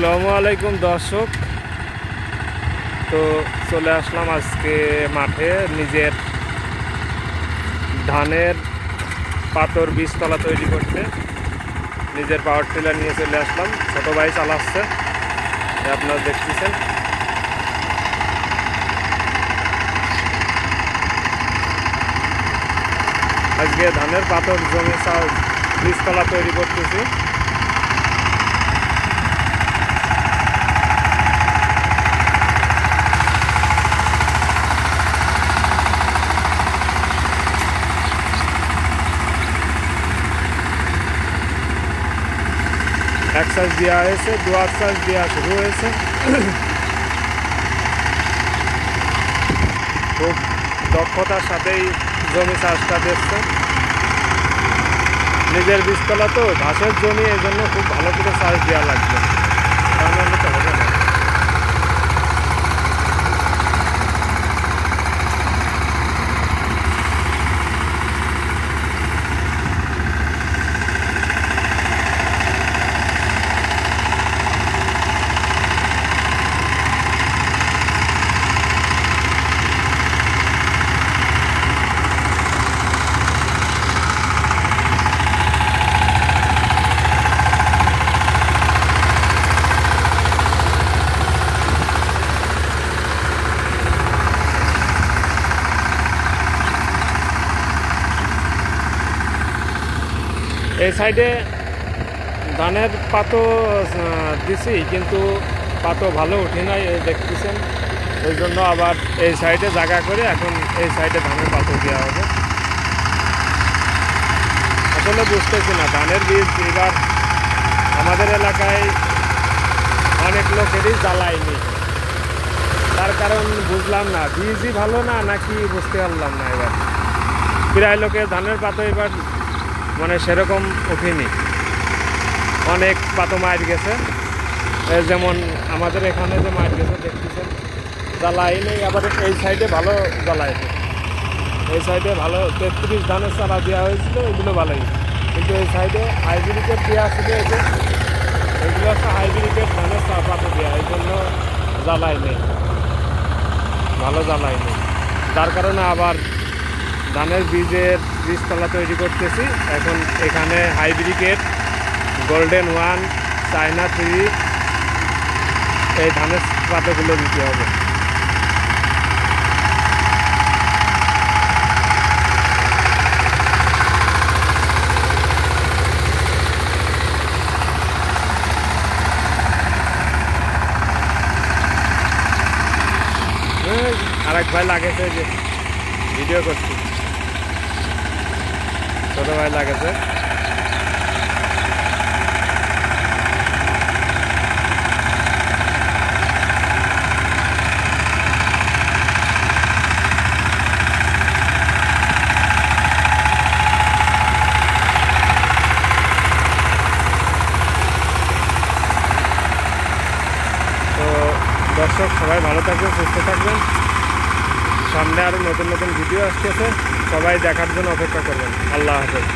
আসসালামু আলাইকুম দর্শক। তো চলে আসলাম আজকে মাঠে নিজের ধানের পাতর বীজতলা তৈরি করতে। নিজের পাওয়ার টিলার নিয়ে চলে আসলাম, ছোট ভাই চালাচ্ছে, আপনারা দেখতেছেন। আজকে ধানের পাতর জমি বীজতলা তৈরি করতেছি। এক সাইজ দেওয়া হয়েছে, দু আট সাইজ দেওয়া শুরু হয়েছে। খুব দক্ষতার সাথেই জমি চাষটা দিচ্ছে। নিজের বীজতলা তো ঘাসের জমি, এই জন্য খুব ভালো করে চাষ দেওয়া লাগবে, তা নাহলে তো হবে না। এই সাইডে ধানের পাতো দিছি, কিন্তু পাতো ভালো উঠে নাই, দেখতেছেন। ওই জন্য আবার এই সাইডে জায়গা করে এখন এই সাইডে ধানের পাতো দেওয়া হবে। আসলে বুঝতেছি না, ধানের বীজ এবার আমাদের এলাকায় অনেক লোকেরই জ্বালায়নি। তার কারণ বুঝলাম না, বীজই ভালো না নাকি বুঝতে পারলাম না। এবার প্রায় লোকের ধানের পাতো এবার মানে সেরকম ওঠেনি, অনেক পাতো মার গেছে। যেমন আমাদের এখানে যে মার গেছে দেখতেছেন, জ্বালাই নেই। আবার এই সাইডে ভালো জ্বালাইছে, এই সাইডে ভালো 33 ধানের চারা দেওয়া হয়েছিল, এগুলো ভালোই। কিন্তু এই সাইডে হাইব্রিডের দেওয়া ছিল, এগুলো হচ্ছে হাইব্রিডের ধানের পাতো দেওয়া, এই জন্য জ্বালাই নেই, ভালো জ্বালাই নেই। যার কারণে আবার ধানের বীজতলা তৈরি করতেছি। এখন এখানে হাইব্রিডের গোল্ডেন 1, চায়না 3 এই ধানের পাতাগুলো দিতে হবে। আরেক ভাই লাগেছে, যে ভিডিও করছি, ছোট ভাই লাগেছে। তো দর্শক সবাই ভালো থাকবেন, সুস্থ থাকবেন। সামনে আরো নতুন নতুন ভিডিও আসতেছে, সবাই দেখার জন্য অপেক্ষা করবেন। আল্লাহ হাফেজ।